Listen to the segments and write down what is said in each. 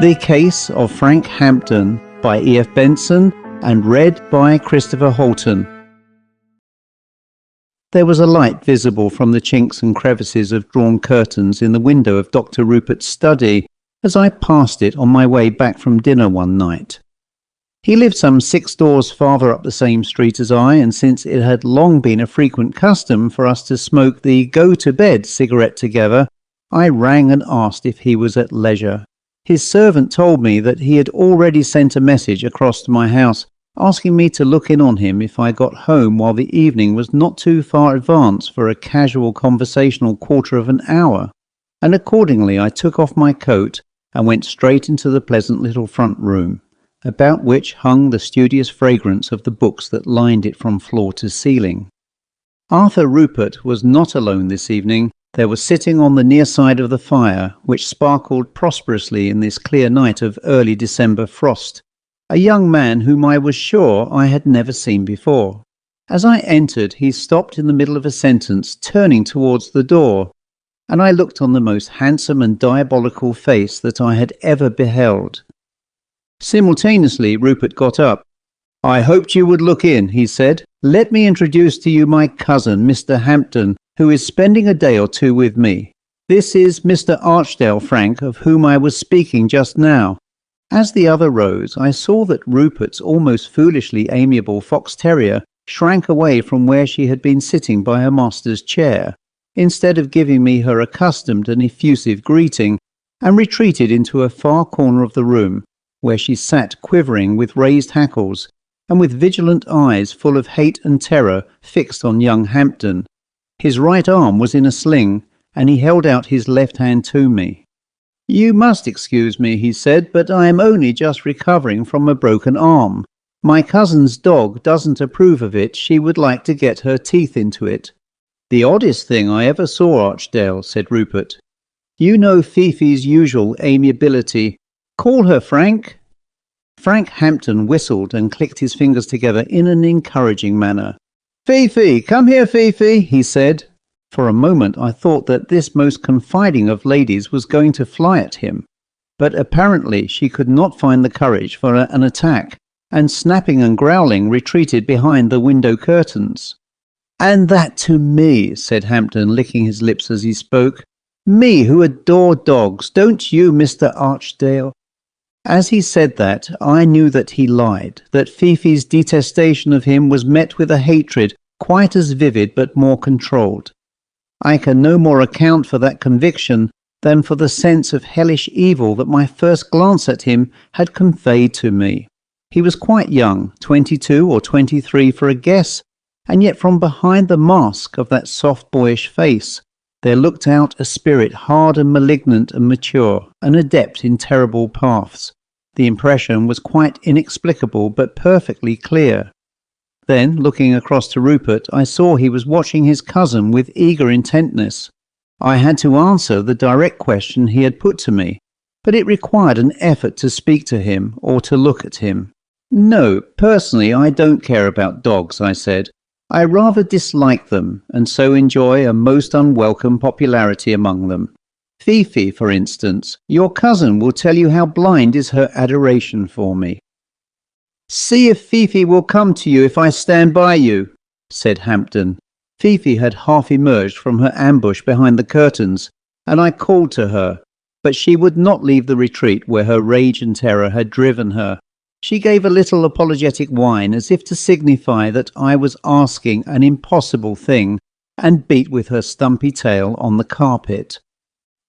The Case of Frank Hampden by E.F.Benson and read by Christopher Halton. There was a light visible from the chinks and crevices of drawn curtains in the window of Dr. Rupert's study as I passed it on my way back from dinner one night. He lived some 6 doors farther up the same street as I, and since it had long been a frequent custom for us to smoke the go-to-bed cigarette together, I rang and asked if he was at leisure. His servant told me that he had already sent a message across to my house asking me to look in on him if I got home while the evening was not too far advanced for a casual conversational quarter of an hour, and accordingly I took off my coat and went straight into the pleasant little front room, about which hung the studious fragrance of the books that lined it from floor to ceiling. Arthur Rupert was not alone this evening. There was sitting on the near side of the fire, which sparkled prosperously in this clear night of early December frost, a young man whom I was sure I had never seen before. As I entered, he stopped in the middle of a sentence, turning towards the door, and I looked on the most handsome and diabolical face that I had ever beheld. Simultaneously, Rupert got up. "I hoped you would look in," he said. "Let me introduce to you my cousin, Mr. Hampden, who is spending a day or two with me. This is Mr. Archdale, Frank, of whom I was speaking just now." As the other rose, I saw that Rupert's almost foolishly amiable fox terrier shrank away from where she had been sitting by her master's chair, instead of giving me her accustomed and effusive greeting, and retreated into a far corner of the room, where she sat quivering with raised hackles, and with vigilant eyes full of hate and terror fixed on young Hampden. His right arm was in a sling, and he held out his left hand to me. "You must excuse me," he said, "but I am only just recovering from a broken arm. My cousin's dog doesn't approve of it. She would like to get her teeth into it." "The oddest thing I ever saw, Archdale," said Rupert. "You know Fifi's usual amiability. Call her, Frank." Frank Hampden whistled and clicked his fingers together in an encouraging manner. "Fifi, come here, Fifi," he said. For a moment I thought that this most confiding of ladies was going to fly at him, but apparently she could not find the courage for an attack, and snapping and growling retreated behind the window curtains. "And that to me," said Hampden, licking his lips as he spoke. "Me who adore dogs, don't you, Mr. Archdale?" As he said that, I knew that he lied, that Fifi's detestation of him was met with a hatred quite as vivid but more controlled. I can no more account for that conviction than for the sense of hellish evil that my first glance at him had conveyed to me. He was quite young, 22 or 23 for a guess, and yet from behind the mask of that soft boyish face there looked out a spirit hard and malignant and mature, an adept in terrible paths. The impression was quite inexplicable but perfectly clear. Then, looking across to Rupert, I saw he was watching his cousin with eager intentness. I had to answer the direct question he had put to me, but it required an effort to speak to him or to look at him. "No, personally I don't care about dogs," I said. "I rather dislike them, and so enjoy a most unwelcome popularity among them. Fifi, for instance, your cousin will tell you how blind is her adoration for me." "See if Fifi will come to you if I stand by you," said Hampden. Fifi had half emerged from her ambush behind the curtains, and I called to her, but she would not leave the retreat where her rage and terror had driven her. She gave a little apologetic whine as if to signify that I was asking an impossible thing, and beat with her stumpy tail on the carpet.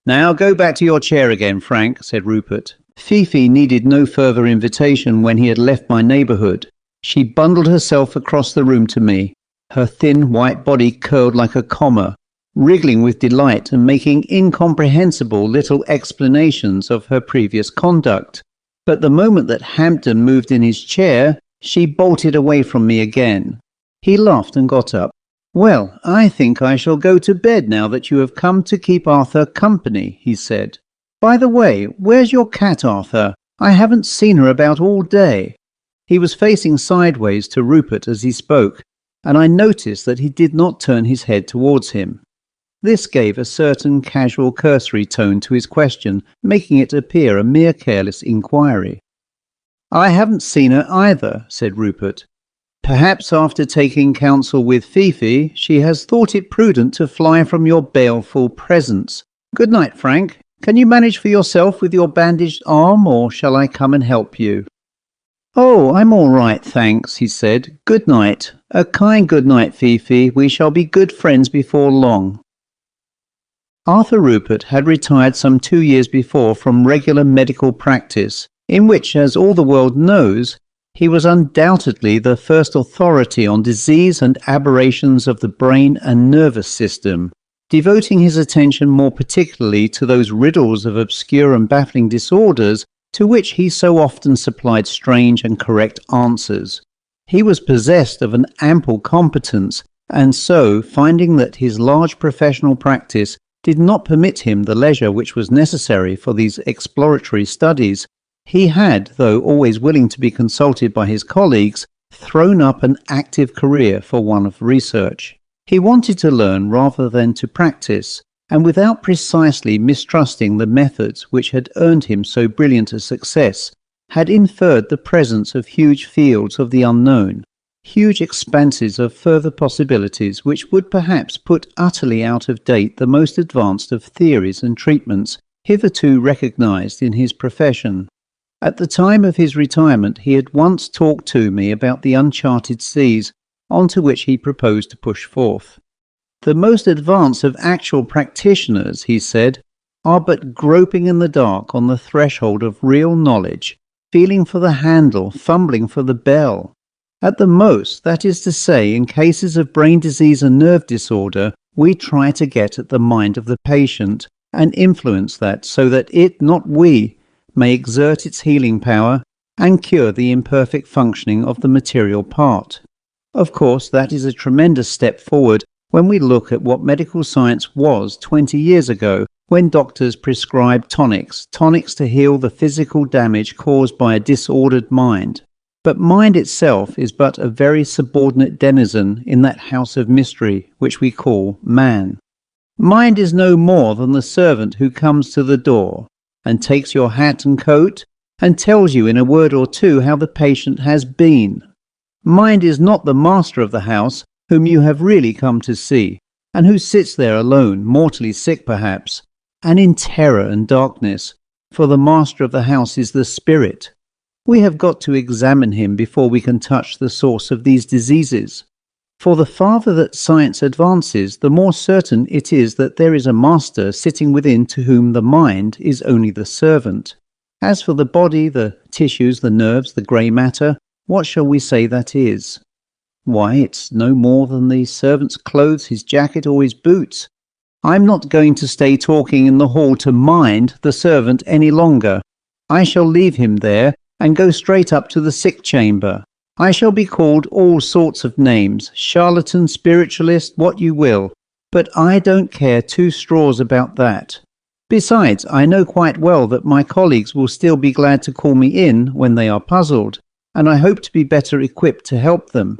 "Now go back to your chair again, Frank," said Rupert. Fifi needed no further invitation when he had left my neighbourhood. She bundled herself across the room to me, her thin white body curled like a comma, wriggling with delight and making incomprehensible little explanations of her previous conduct. But the moment that Hampden moved in his chair, she bolted away from me again. He laughed and got up. "Well, I think I shall go to bed now that you have come to keep Arthur company," he said. "By the way, where's your cat, Arthur? I haven't seen her about all day." He was facing sideways to Rupert as he spoke, and I noticed that he did not turn his head towards him. This gave a certain casual cursory tone to his question, making it appear a mere careless inquiry. "I haven't seen her either," said Rupert. "Perhaps after taking counsel with Fifi, she has thought it prudent to fly from your baleful presence. Good night, Frank. Can you manage for yourself with your bandaged arm, or shall I come and help you?" "Oh, I'm all right, thanks," he said. "Good night. A kind good night, Fifi. We shall be good friends before long." Arthur Rupert had retired some 2 years before from regular medical practice, in which, as all the world knows, he was undoubtedly the first authority on disease and aberrations of the brain and nervous system, devoting his attention more particularly to those riddles of obscure and baffling disorders to which he so often supplied strange and correct answers. He was possessed of an ample competence, and so, finding that his large professional practice did not permit him the leisure which was necessary for these exploratory studies, he had, though always willing to be consulted by his colleagues, thrown up an active career for one of research. He wanted to learn rather than to practice, and without precisely mistrusting the methods which had earned him so brilliant a success, had inferred the presence of huge fields of the unknown, huge expanses of further possibilities which would perhaps put utterly out of date the most advanced of theories and treatments hitherto recognized in his profession. At the time of his retirement he had once talked to me about the uncharted seas onto which he proposed to push forth. "The most advanced of actual practitioners," he said, "are but groping in the dark on the threshold of real knowledge, feeling for the handle, fumbling for the bell. At the most, that is to say, in cases of brain disease and nerve disorder, we try to get at the mind of the patient and influence that so that it, not we, may exert its healing power and cure the imperfect functioning of the material part. Of course, that is a tremendous step forward when we look at what medical science was 20 years ago, when doctors prescribed tonics to heal the physical damage caused by a disordered mind. But mind itself is but a very subordinate denizen in that house of mystery which we call man. Mind is no more than the servant who comes to the door and takes your hat and coat and tells you in a word or two how the patient has been. Mind is not the master of the house whom you have really come to see, and who sits there alone, mortally sick perhaps, and in terror and darkness, for the master of the house is the spirit. We have got to examine him before we can touch the source of these diseases. For the farther that science advances, the more certain it is that there is a master sitting within to whom the mind is only the servant. As for the body, the tissues, the nerves, the grey matter, what shall we say that is? Why, it's no more than the servant's clothes, his jacket, or his boots. I'm not going to stay talking in the hall to mind the servant any longer. I shall leave him there and go straight up to the sick chamber. I shall be called all sorts of names, charlatan, spiritualist, what you will, but I don't care 2 straws about that. Besides, I know quite well that my colleagues will still be glad to call me in when they are puzzled, and I hope to be better equipped to help them.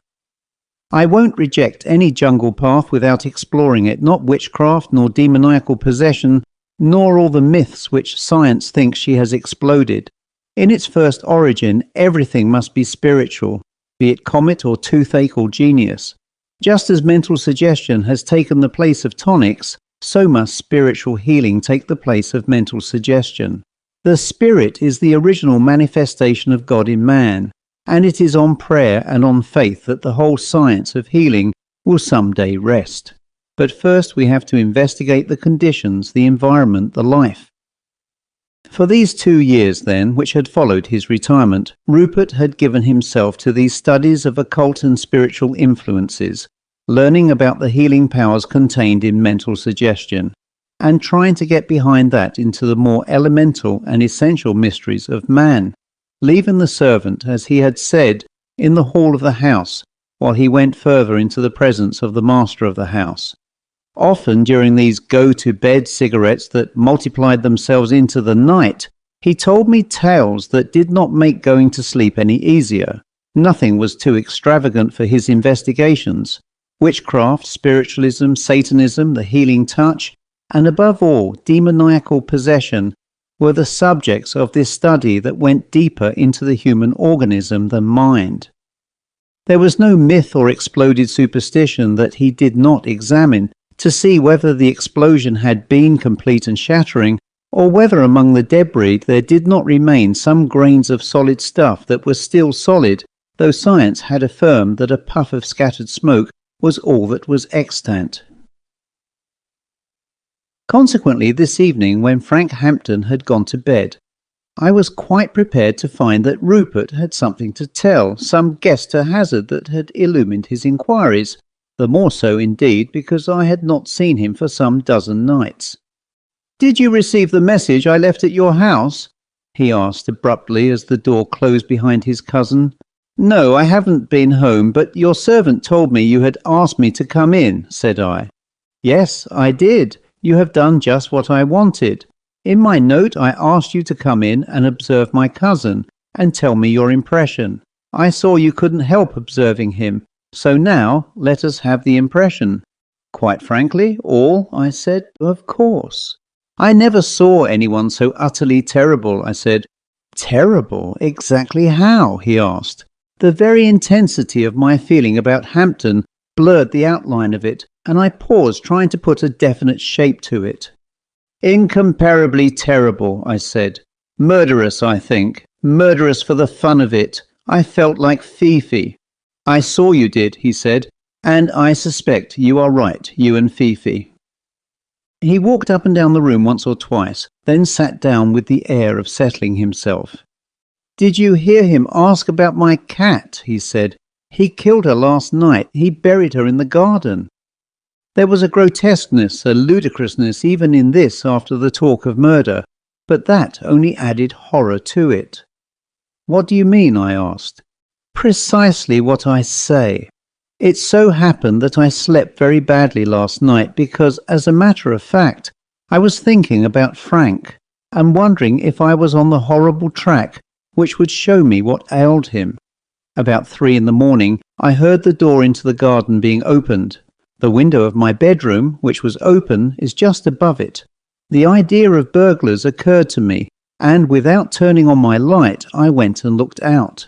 I won't reject any jungle path without exploring it, not witchcraft, nor demoniacal possession, nor all the myths which science thinks she has exploded. In its first origin, everything must be spiritual, be it comet or toothache or genius. Just as mental suggestion has taken the place of tonics, so must spiritual healing take the place of mental suggestion. The spirit is the original manifestation of God in man, and it is on prayer and on faith that the whole science of healing will someday rest. But first we have to investigate the conditions, the environment, the life. For these 2 years, then, which had followed his retirement, Rupert had given himself to these studies of occult and spiritual influences, learning about the healing powers contained in mental suggestion, and trying to get behind that into the more elemental and essential mysteries of man, leaving the servant, as he had said, in the hall of the house, while he went further into the presence of the master of the house. Often during these go-to-bed cigarettes that multiplied themselves into the night, he told me tales that did not make going to sleep any easier. Nothing was too extravagant for his investigations. Witchcraft, spiritualism, Satanism, the healing touch, and above all, demoniacal possession were the subjects of this study that went deeper into the human organism than mind. There was no myth or exploded superstition that he did not examine to see whether the explosion had been complete and shattering, or whether among the debris there did not remain some grains of solid stuff that was still solid, though science had affirmed that a puff of scattered smoke was all that was extant. Consequently, this evening, when Frank Hampden had gone to bed, I was quite prepared to find that Rupert had something to tell, some guess to hazard that had illumined his inquiries, the more so indeed because I had not seen him for some dozen nights. "Did you receive the message I left at your house?" he asked abruptly as the door closed behind his cousin. "No, I haven't been home, but your servant told me you had asked me to come in," said I. "Yes, I did. You have done just what I wanted. In my note I asked you to come in and observe my cousin, and tell me your impression. I saw you couldn't help observing him, so now let us have the impression." "Quite frankly, all," I said. "Of course." "I never saw anyone so utterly terrible," I said. "Terrible? Exactly how?" he asked. The very intensity of my feeling about Hampden blurred the outline of it, and I paused trying to put a definite shape to it. "Incomparably terrible," I said. "Murderous, I think. Murderous for the fun of it. I felt like Fifi." "I saw you did," he said, "and I suspect you are right, you and Fifi." He walked up and down the room once or twice, then sat down with the air of settling himself. "Did you hear him ask about my cat?" he said. "He killed her last night. He buried her in the garden." There was a grotesqueness, a ludicrousness even in this after the talk of murder, but that only added horror to it. "What do you mean?" I asked. "Precisely what I say. It so happened that I slept very badly last night because, as a matter of fact, I was thinking about Frank and wondering if I was on the horrible track which would show me what ailed him. About 3 in the morning, I heard the door into the garden being opened. The window of my bedroom, which was open, is just above it. The idea of burglars occurred to me, and without turning on my light, I went and looked out.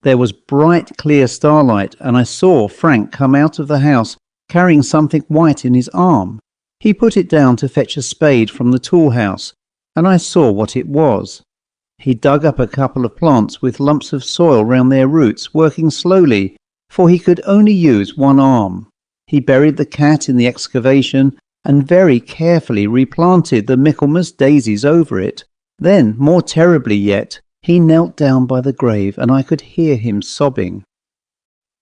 There was bright, clear starlight, and I saw Frank come out of the house carrying something white in his arm. He put it down to fetch a spade from the tool house, and I saw what it was. He dug up a couple of plants with lumps of soil round their roots, working slowly, for he could only use one arm. He buried the cat in the excavation and very carefully replanted the Michaelmas daisies over it. Then, more terribly yet, he knelt down by the grave and I could hear him sobbing."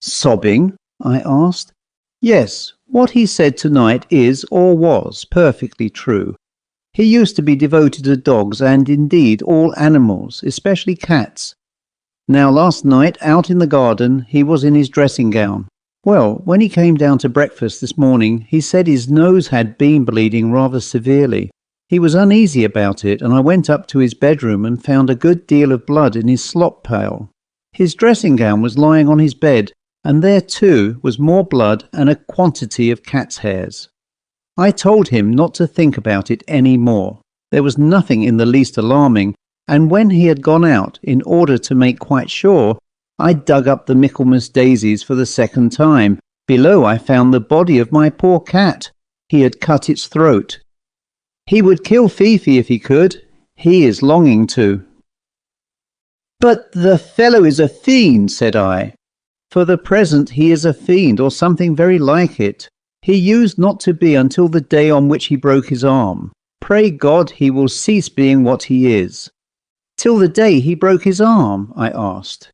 "Sobbing?" I asked. "Yes, what he said tonight is, or was, perfectly true. He used to be devoted to dogs and indeed all animals, especially cats. Now last night, out in the garden, he was in his dressing gown. Well, when he came down to breakfast this morning, he said his nose had been bleeding rather severely. He was uneasy about it, and I went up to his bedroom and found a good deal of blood in his slop pail. His dressing gown was lying on his bed, and there too was more blood and a quantity of cat's hairs. I told him not to think about it any more. There was nothing in the least alarming, and when he had gone out, in order to make quite sure, I dug up the Michaelmas daisies for the second time. Below I found the body of my poor cat. He had cut its throat. He would kill Fifi if he could. He is longing to." "But the fellow is a fiend," said I. "For the present he is a fiend, or something very like it. He used not to be until the day on which he broke his arm. Pray God he will cease being what he is." "Till the day he broke his arm?" I asked.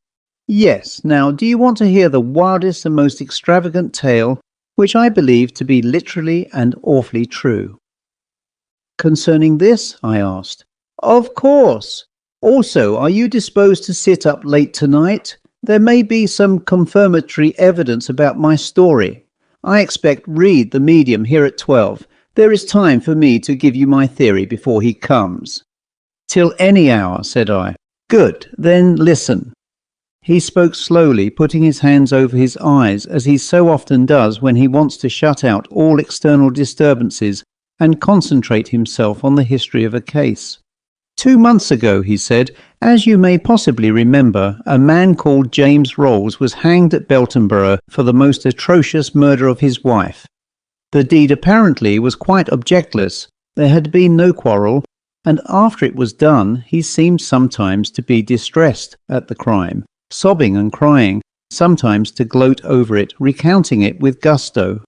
"Yes. Now, do you want to hear the wildest and most extravagant tale, which I believe to be literally and awfully true?" "Concerning this?" I asked. "Of course. Also, are you disposed to sit up late tonight? There may be some confirmatory evidence about my story. I expect Reed, the medium, here at 12. There is time for me to give you my theory before he comes." "Till any hour," said I. "Good. Then listen." He spoke slowly, putting his hands over his eyes, as he so often does when he wants to shut out all external disturbances and concentrate himself on the history of a case. 2 months ago, he said, as you may possibly remember, a man called James Rolls was hanged at Beltonborough for the most atrocious murder of his wife. The deed apparently was quite objectless. There had been no quarrel, and after it was done, he seemed sometimes to be distressed at the crime, sobbing and crying, sometimes to gloat over it, recounting it with gusto.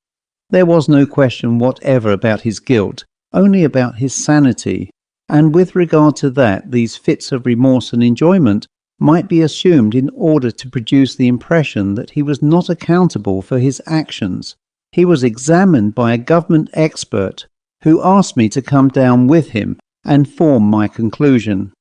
There was no question whatever about his guilt, only about his sanity, and with regard to that, these fits of remorse and enjoyment might be assumed in order to produce the impression that he was not accountable for his actions. He was examined by a government expert, who asked me to come down with him and form my conclusion.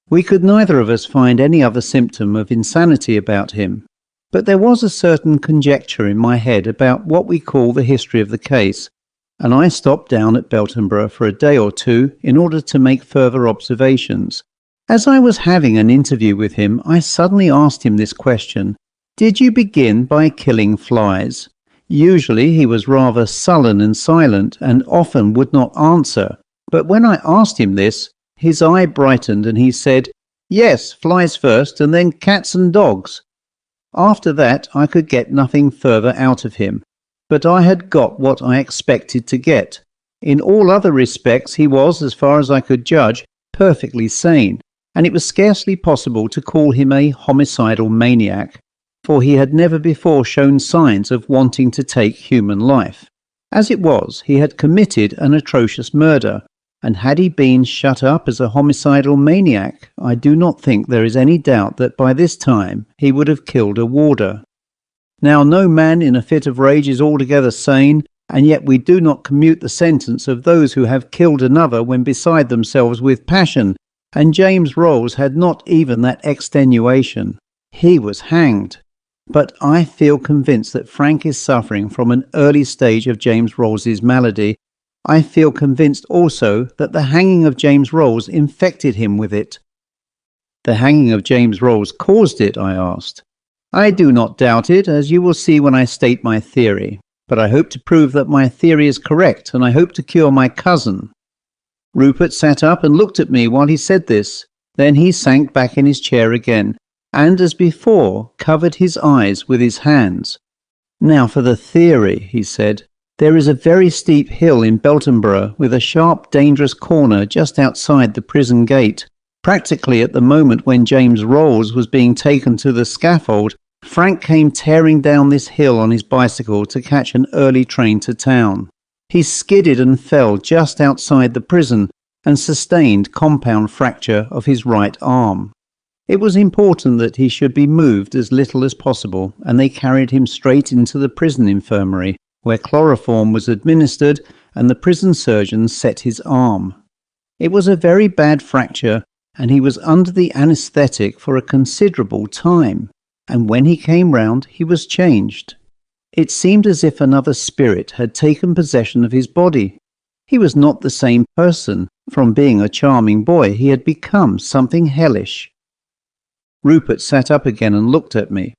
We could neither of us find any other symptom of insanity about him, but there was a certain conjecture in my head about what we call the history of the case, and I stopped down at Beltonborough for a day or two in order to make further observations. As I was having an interview with him, I suddenly asked him this question: "Did you begin by killing flies?" Usually he was rather sullen and silent, and often would not answer, but when I asked him this, his eye brightened and he said, "Yes, flies first, and then cats and dogs." After that I could get nothing further out of him, but I had got what I expected to get. In all other respects he was, as far as I could judge, perfectly sane, and it was scarcely possible to call him a homicidal maniac, for he had never before shown signs of wanting to take human life. As it was, he had committed an atrocious murder, and had he been shut up as a homicidal maniac, I do not think there is any doubt that by this time he would have killed a warder. Now, no man in a fit of rage is altogether sane, and yet we do not commute the sentence of those who have killed another when beside themselves with passion, and James Rolls had not even that extenuation. He was hanged. But I feel convinced that Frank is suffering from an early stage of James Rolls's malady. I feel convinced also that the hanging of James Rolls infected him with it. "The hanging of James Rolls caused it?" I asked. "I do not doubt it, as you will see when I state my theory. But I hope to prove that my theory is correct, and I hope to cure my cousin." Rupert sat up and looked at me while he said this. Then he sank back in his chair again, and as before covered his eyes with his hands. "Now for the theory," he said. "There is a very steep hill in Beltonborough with a sharp, dangerous corner just outside the prison gate. Practically at the moment when James Rolls was being taken to the scaffold, Frank came tearing down this hill on his bicycle to catch an early train to town. He skidded and fell just outside the prison and sustained compound fracture of his right arm. It was important that he should be moved as little as possible, and they carried him straight into the prison infirmary, where chloroform was administered and the prison surgeon set his arm. It was a very bad fracture, and he was under the anaesthetic for a considerable time, and when he came round he was changed. It seemed as if another spirit had taken possession of his body. He was not the same person. From being a charming boy he had become something hellish." Rupert sat up again and looked at me.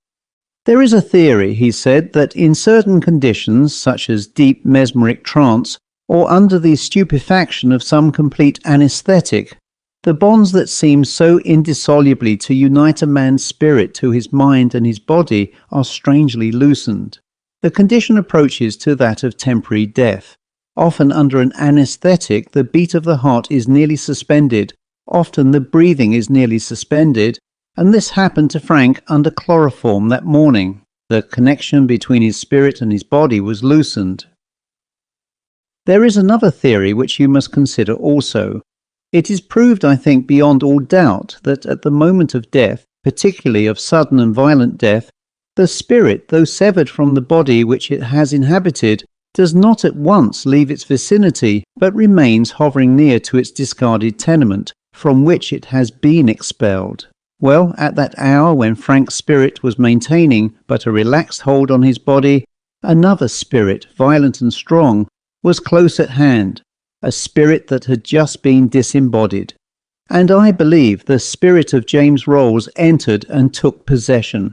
"There is a theory," he said, "that in certain conditions, such as deep mesmeric trance, or under the stupefaction of some complete anaesthetic, the bonds that seem so indissolubly to unite a man's spirit to his mind and his body are strangely loosened. The condition approaches to that of temporary death. Often under an anaesthetic the beat of the heart is nearly suspended, often the breathing is nearly suspended, and this happened to Frank under chloroform that morning. The connection between his spirit and his body was loosened. There is another theory which you must consider also. It is proved, I think, beyond all doubt that at the moment of death, particularly of sudden and violent death, the spirit, though severed from the body which it has inhabited, does not at once leave its vicinity, but remains hovering near to its discarded tenement, from which it has been expelled. Well, at that hour when Frank's spirit was maintaining but a relaxed hold on his body, another spirit, violent and strong, was close at hand, a spirit that had just been disembodied. and I believe the spirit of James Rolls entered and took possession.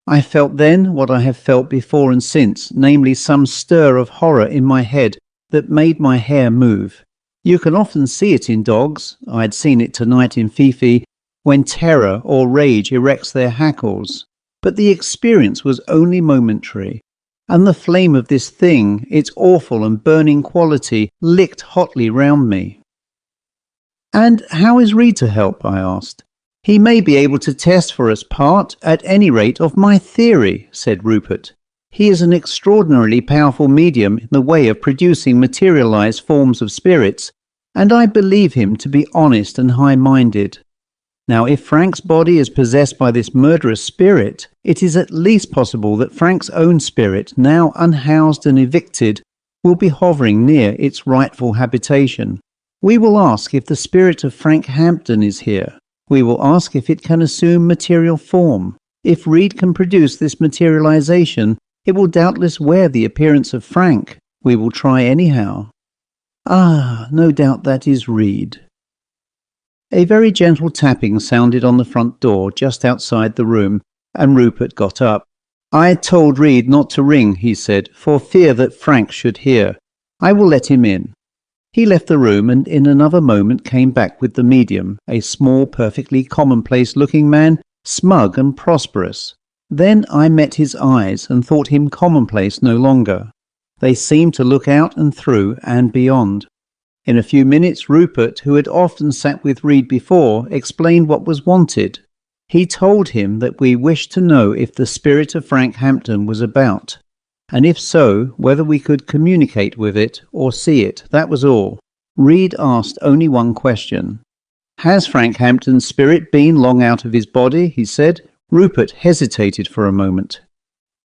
I felt then what I have felt before and since, namely some stir of horror in my head that made my hair move. You can often see it in dogs, I had seen it tonight in Fifi, when terror or rage erects their hackles. But the experience was only momentary, and the flame of this thing, its awful and burning quality, licked hotly round me. "And how is Reed to help?" I asked. "He may be able to test for us part, at any rate, of my theory," said Rupert. "He is an extraordinarily powerful medium in the way of producing materialized forms of spirits, and I believe him to be honest and high-minded. Now, if Frank's body is possessed by this murderous spirit, it is at least possible that Frank's own spirit, now unhoused and evicted, will be hovering near its rightful habitation. We will ask if the spirit of Frank Hampden is here. We will ask if it can assume material form. If Reed can produce this materialization, it will doubtless wear the appearance of Frank. We will try anyhow. Ah, no doubt that is Reed." A very gentle tapping sounded on the front door just outside the room, and Rupert got up. "I told Reed not to ring," he said, "for fear that Frank should hear. I will let him in." He left the room and in another moment came back with the medium, a small, perfectly commonplace-looking man, smug and prosperous. Then I met his eyes and thought him commonplace no longer. They seemed to look out and through and beyond. In a few minutes Rupert, who had often sat with Reed before, explained what was wanted. He told him that we wished to know if the spirit of Frank Hampden was about, and if so, whether we could communicate with it or see it. That was all. Reed asked only one question. "Has Frank Hampden's spirit been long out of his body?" he said. Rupert hesitated for a moment.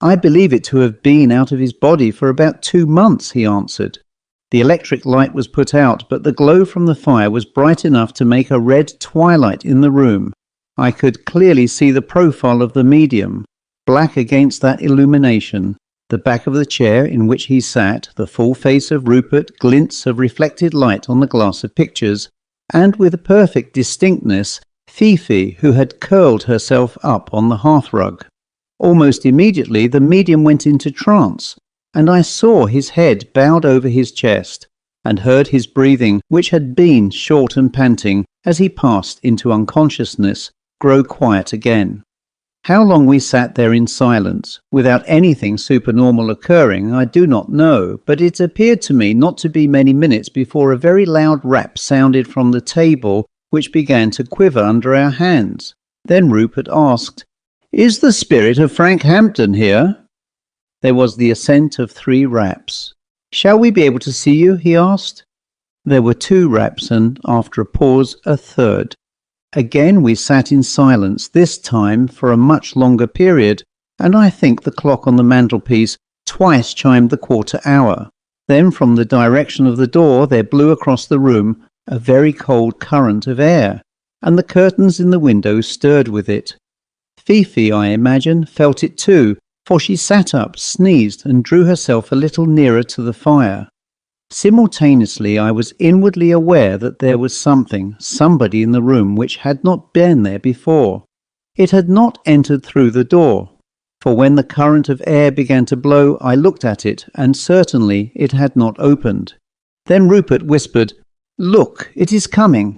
"I believe it to have been out of his body for about 2 months," he answered. The electric light was put out, but the glow from the fire was bright enough to make a red twilight in the room. I could clearly see the profile of the medium, black against that illumination, the back of the chair in which he sat, the full face of Rupert, glints of reflected light on the glass of pictures, and with a perfect distinctness, Fifi, who had curled herself up on the hearthrug. Almost immediately the medium went into trance, and I saw his head bowed over his chest, and heard his breathing, which had been short and panting as he passed into unconsciousness, grow quiet again. How long we sat there in silence, without anything supernormal occurring, I do not know, but it appeared to me not to be many minutes before a very loud rap sounded from the table, which began to quiver under our hands. Then Rupert asked, "Is the spirit of Frank Hampden here?" There was the assent of 3 raps. "Shall we be able to see you?" he asked. There were 2 raps, and after a pause, a third. Again we sat in silence, this time for a much longer period, and I think the clock on the mantelpiece twice chimed the quarter hour. Then from the direction of the door there blew across the room a very cold current of air, and the curtains in the window stirred with it. Fifi, I imagine, felt it too, for she sat up, sneezed, and drew herself a little nearer to the fire. Simultaneously I was inwardly aware that there was somebody in the room which had not been there before. It had not entered through the door, for when the current of air began to blow I looked at it, and certainly it had not opened. Then Rupert whispered, "Look, it is coming."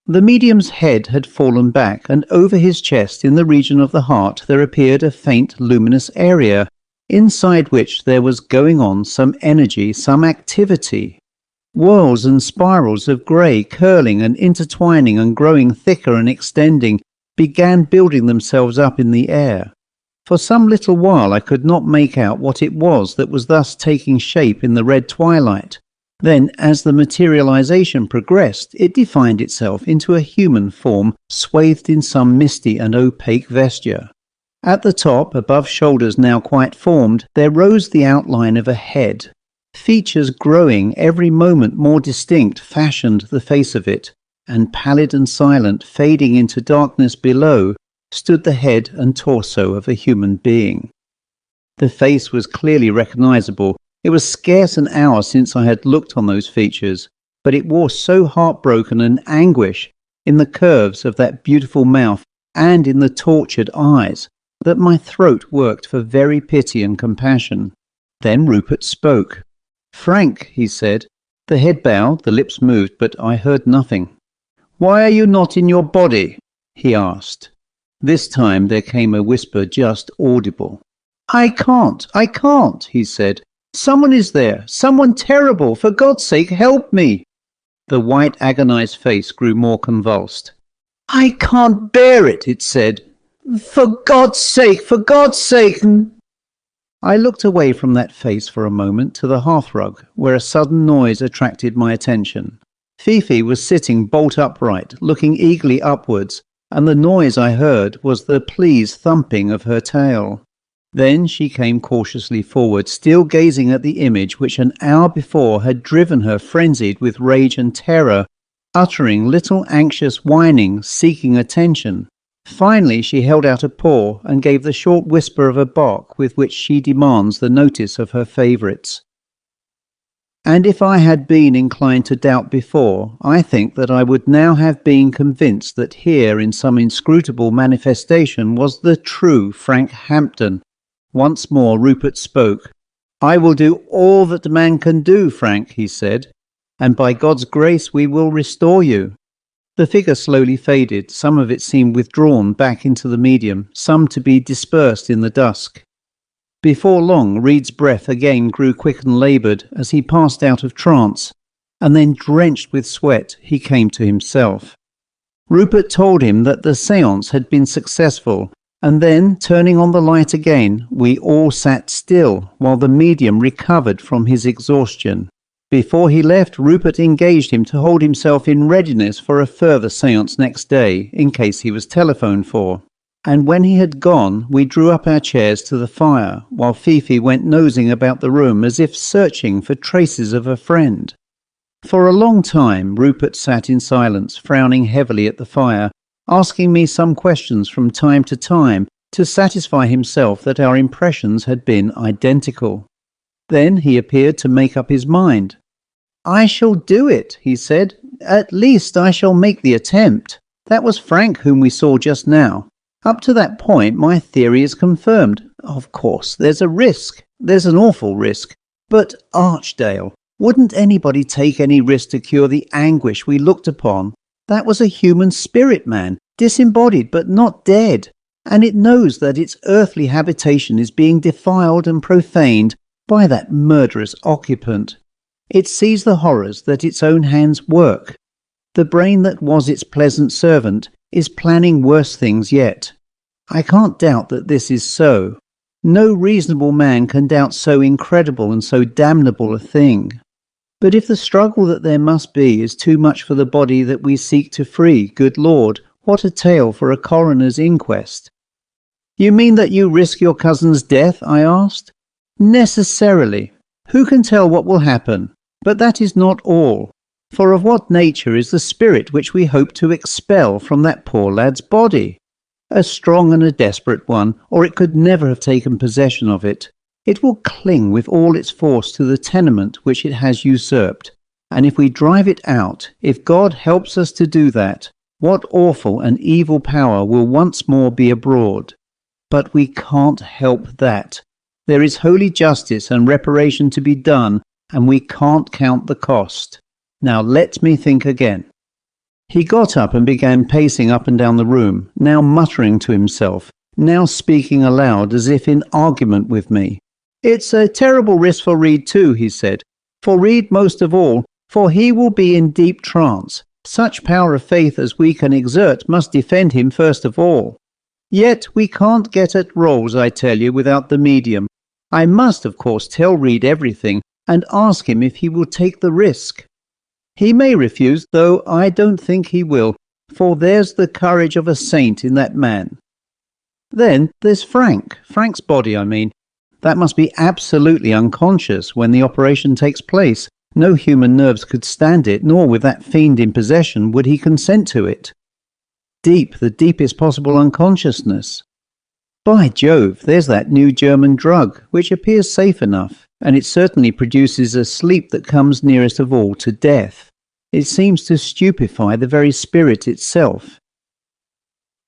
The medium's head had fallen back, and over his chest in the region of the heart there appeared a faint luminous area, inside which there was going on some energy, some activity. Whorls and spirals of grey, curling and intertwining and growing thicker and extending, began building themselves up in the air. For some little while I could not make out what it was that was thus taking shape in the red twilight. Then, as the materialization progressed, it defined itself into a human form swathed in some misty and opaque vesture. At the top, above shoulders now quite formed, there rose the outline of a head. Features growing every moment more distinct fashioned the face of it, and pallid and silent, fading into darkness below, stood the head and torso of a human being. The face was clearly recognizable. It was scarce an hour since I had looked on those features, but it wore so heartbroken an anguish in the curves of that beautiful mouth, and in the tortured eyes, that my throat worked for very pity and compassion. Then Rupert spoke. "Frank," he said. The head bowed, the lips moved, but I heard nothing. "Why are you not in your body?" he asked. This time there came a whisper just audible. I can't, he said. "Someone is there, someone terrible, for God's sake help me." The white agonized face grew more convulsed. "I can't bear it," it said. For God's sake, for God's sake." I looked away from that face for a moment to the hearthrug, where a sudden noise attracted my attention. Fifi was sitting bolt upright, looking eagerly upwards, and the noise I heard was the pleased thumping of her tail. Then she came cautiously forward, still gazing at the image which an hour before had driven her frenzied with rage and terror, uttering little anxious whinings, seeking attention. Finally she held out a paw and gave the short whisper of a bark with which she demands the notice of her favourites. And if I had been inclined to doubt before, I think that I would now have been convinced that here in some inscrutable manifestation was the true Frank Hampden. Once more Rupert spoke. "I will do all that man can do, Frank," he said, "and by God's grace we will restore you." The figure slowly faded, some of it seemed withdrawn back into the medium, some to be dispersed in the dusk. Before long, Reed's breath again grew quick and laboured as he passed out of trance, and then, drenched with sweat, he came to himself. Rupert told him that the seance had been successful, and then, turning on the light again, we all sat still while the medium recovered from his exhaustion. Before he left, Rupert engaged him to hold himself in readiness for a further seance next day, in case he was telephoned for. And when he had gone, we drew up our chairs to the fire, while Fifi went nosing about the room as if searching for traces of a friend. For a long time, Rupert sat in silence, frowning heavily at the fire, asking me some questions from time to satisfy himself that our impressions had been identical. Then he appeared to make up his mind. "I shall do it," he said. "At least I shall make the attempt. That was Frank whom we saw just now. Up to that point my theory is confirmed. Of course, there's a risk. There's an awful risk. But, Archdale, wouldn't anybody take any risk to cure the anguish we looked upon? That was a human spirit, man, disembodied but not dead. And it knows that its earthly habitation is being defiled and profaned by that murderous occupant. It sees the horrors that its own hands work. The brain that was its pleasant servant is planning worse things yet. I can't doubt that this is so. No reasonable man can doubt so incredible and so damnable a thing. But if the struggle that there must be is too much for the body that we seek to free, good Lord, what a tale for a coroner's inquest." "You mean that you risk your cousin's death?" I asked. "Necessarily. Who can tell what will happen? But that is not all. For of what nature is the spirit which we hope to expel from that poor lad's body? A strong and a desperate one, or it could never have taken possession of it. It will cling with all its force to the tenement which it has usurped, and if we drive it out, if God helps us to do that, what awful and evil power will once more be abroad? But we can't help that. There is holy justice and reparation to be done, and we can't count the cost. Now let me think again." He got up and began pacing up and down the room, now muttering to himself, now speaking aloud as if in argument with me. "It's a terrible risk for Reed too," he said. "For Reed most of all, for he will be in deep trance. Such power of faith as we can exert must defend him first of all. Yet we can't get at Rolls, I tell you, without the medium. I must, of course, tell Reed everything, and ask him if he will take the risk. He may refuse, though I don't think he will, for there's the courage of a saint in that man. Then there's Frank's body, I mean. That must be absolutely unconscious when the operation takes place. No human nerves could stand it, nor with that fiend in possession would he consent to it. Deep, the deepest possible unconsciousness. By Jove, there's that new German drug, which appears safe enough, and it certainly produces a sleep that comes nearest of all to death. It seems to stupefy the very spirit itself.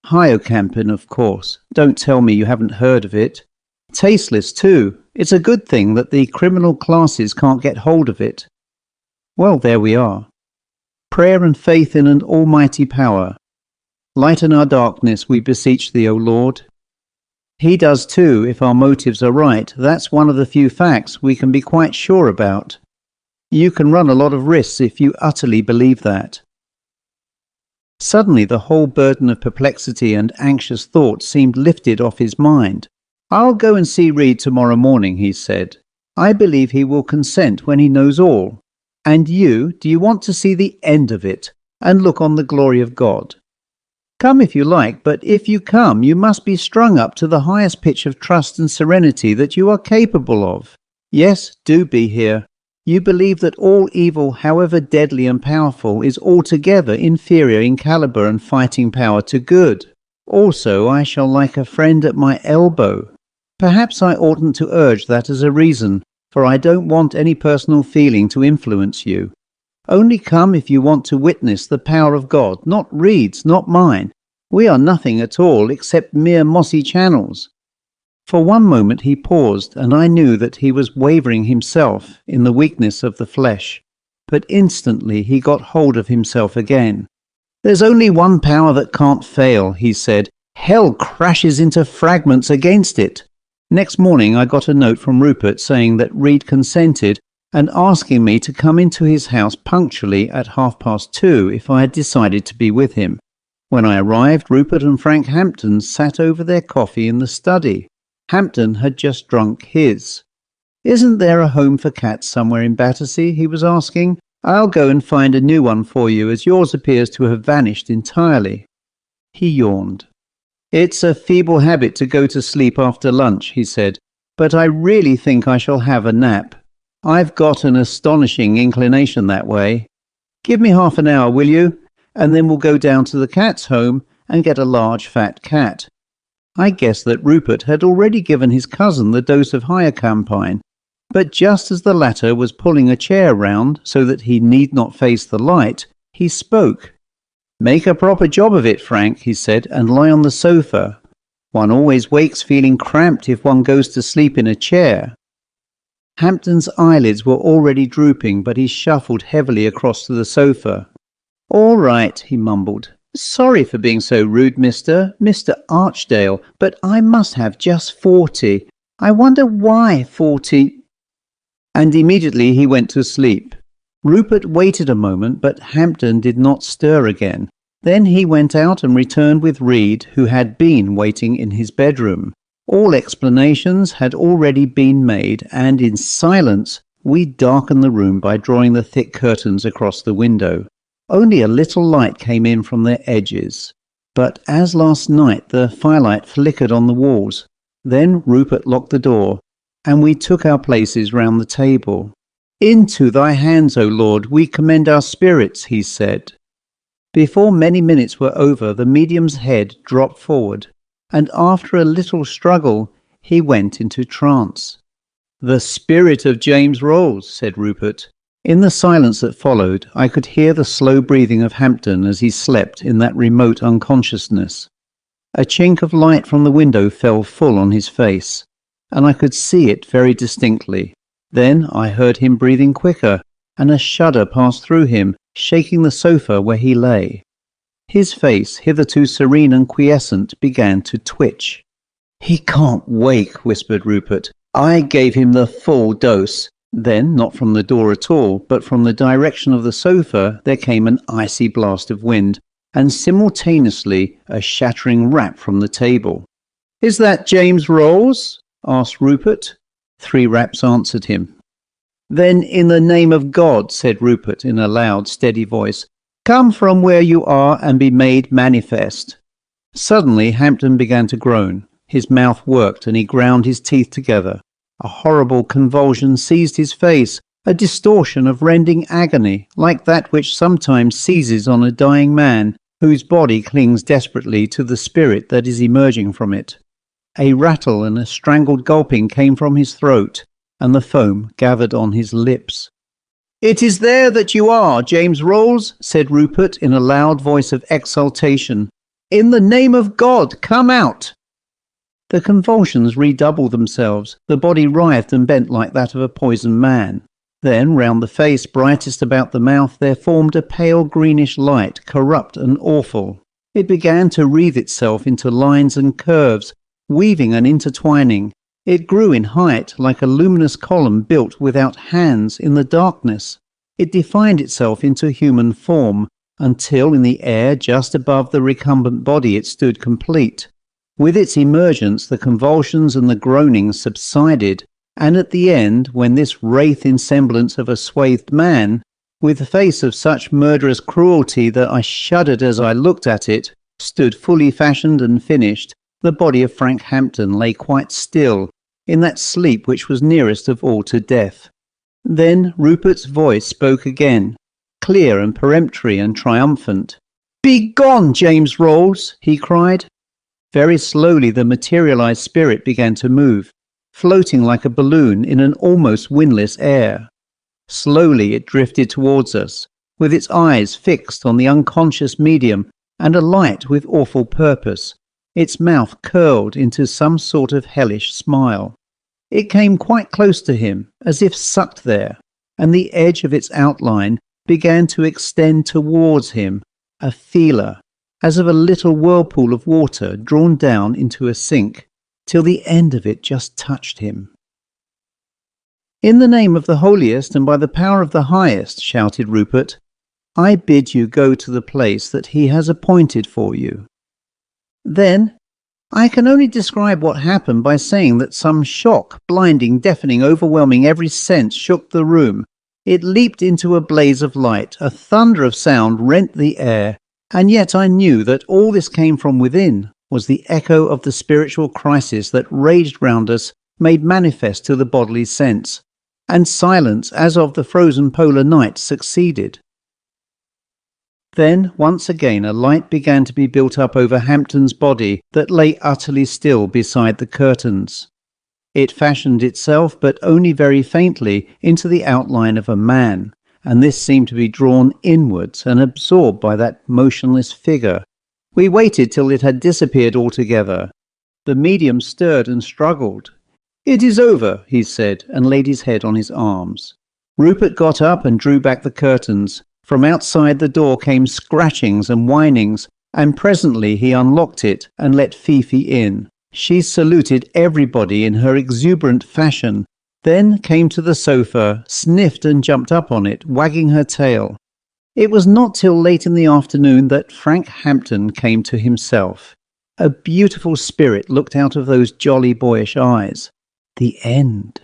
Hyocampin, of course. Don't tell me you haven't heard of it. Tasteless, too. It's a good thing that the criminal classes can't get hold of it. Well, there we are. Prayer and faith in an almighty power. Lighten our darkness, we beseech thee, O Lord. He does too, if our motives are right. That's one of the few facts we can be quite sure about. You can run a lot of risks if you utterly believe that. Suddenly the whole burden of perplexity and anxious thought seemed lifted off his mind. I'll go and see Reed tomorrow morning, he said. I believe he will consent when he knows all. And you, do you want to see the end of it, and look on the glory of God? Come if you like, but if you come, you must be strung up to the highest pitch of trust and serenity that you are capable of. Yes, do be here. You believe that all evil, however deadly and powerful, is altogether inferior in calibre and fighting power to good. Also, I shall like a friend at my elbow. Perhaps I oughtn't to urge that as a reason, for I don't want any personal feeling to influence you. Only come if you want to witness the power of God, not Reed's, not mine. We are nothing at all except mere mossy channels. For one moment he paused, and I knew that he was wavering himself in the weakness of the flesh. But instantly he got hold of himself again. There's only one power that can't fail, he said. Hell crashes into fragments against it. Next morning I got a note from Rupert saying that Reed consented and asking me to come into his house punctually at 2:30 if I had decided to be with him. When I arrived, Rupert and Frank Hampden sat over their coffee in the study. Hampden had just drunk his. Isn't there a home for cats somewhere in Battersea? He was asking. I'll go and find a new one for you, as yours appears to have vanished entirely. He yawned. It's a feeble habit to go to sleep after lunch, he said, but I really think I shall have a nap. I've got an astonishing inclination that way. Give me half an hour, will you? And then we'll go down to the cat's home and get a large fat cat. I guessed that Rupert had already given his cousin the dose of hyocampine, but just as the latter was pulling a chair round so that he need not face the light, he spoke. Make a proper job of it, Frank, he said, and lie on the sofa. One always wakes feeling cramped if one goes to sleep in a chair. Hampden's eyelids were already drooping, but he shuffled heavily across to the sofa. All right, he mumbled. Sorry for being so rude, Mr. Archdale, but I must have just 40. I wonder why 40... And immediately he went to sleep. Rupert waited a moment, but Hampden did not stir again. Then he went out and returned with Reed, who had been waiting in his bedroom. All explanations had already been made, and in silence we darkened the room by drawing the thick curtains across the window. Only a little light came in from their edges. But as last night, the firelight flickered on the walls. Then Rupert locked the door, and we took our places round the table. Into thy hands, O Lord, we commend our spirits, he said. Before many minutes were over, the medium's head dropped forward, and after a little struggle, he went into trance. The spirit of James Rolls, said Rupert. In the silence that followed, I could hear the slow breathing of Hampden as he slept in that remote unconsciousness. A chink of light from the window fell full on his face, and I could see it very distinctly. Then I heard him breathing quicker, and a shudder passed through him, shaking the sofa where he lay. His face, hitherto serene and quiescent, began to twitch. He can't wake, whispered Rupert. I gave him the full dose. Then, not from the door at all, but from the direction of the sofa, there came an icy blast of wind, and simultaneously a shattering rap from the table. Is that James Rolls? Asked Rupert. 3 raps answered him. Then, in the name of God, said Rupert in a loud, steady voice, come from where you are and be made manifest. Suddenly Hampden began to groan. His mouth worked and he ground his teeth together. A horrible convulsion seized his face, a distortion of rending agony, like that which sometimes seizes on a dying man, whose body clings desperately to the spirit that is emerging from it. A rattle and a strangled gulping came from his throat, and the foam gathered on his lips. "It is there that you are, James Rolls," said Rupert in a loud voice of exultation. "In the name of God, come out!" The convulsions redoubled themselves. The body writhed and bent like that of a poisoned man. Then, round the face, brightest about the mouth, there formed a pale greenish light, corrupt and awful. It began to wreathe itself into lines and curves, weaving and intertwining. It grew in height like a luminous column built without hands in the darkness. It defined itself into human form, until in the air just above the recumbent body it stood complete. With its emergence, the convulsions and the groanings subsided, and at the end, when this wraith in semblance of a swathed man, with a face of such murderous cruelty that I shuddered as I looked at it, stood fully fashioned and finished, the body of Frank Hampden lay quite still, in that sleep which was nearest of all to death. Then Rupert's voice spoke again, clear and peremptory and triumphant. "Begone, James Rolls!" he cried. Very slowly the materialized spirit began to move, floating like a balloon in an almost windless air. Slowly it drifted towards us, with its eyes fixed on the unconscious medium and alight with awful purpose, its mouth curled into some sort of hellish smile. It came quite close to him, as if sucked there, and the edge of its outline began to extend towards him, a feeler, as of a little whirlpool of water drawn down into a sink, till the end of it just touched him. "In the name of the holiest and by the power of the highest," shouted Rupert, "I bid you go to the place that he has appointed for you." Then, I can only describe what happened by saying that some shock, blinding, deafening, overwhelming every sense, shook the room. It leaped into a blaze of light, a thunder of sound rent the air, and yet I knew that all this came from within, was the echo of the spiritual crisis that raged round us, made manifest to the bodily sense, and silence as of the frozen polar night succeeded. Then, once again, a light began to be built up over Hampden's body that lay utterly still beside the curtains. It fashioned itself, but only very faintly, into the outline of a man, and this seemed to be drawn inwards and absorbed by that motionless figure. We waited till it had disappeared altogether. The medium stirred and struggled. "It is over," he said, and laid his head on his arms. Rupert got up and drew back the curtains. From outside the door came scratchings and whinings, and presently he unlocked it and let Fifi in. She saluted everybody in her exuberant fashion, then came to the sofa, sniffed and jumped up on it, wagging her tail. It was not till late in the afternoon that Frank Hampden came to himself. A beautiful spirit looked out of those jolly boyish eyes. The end.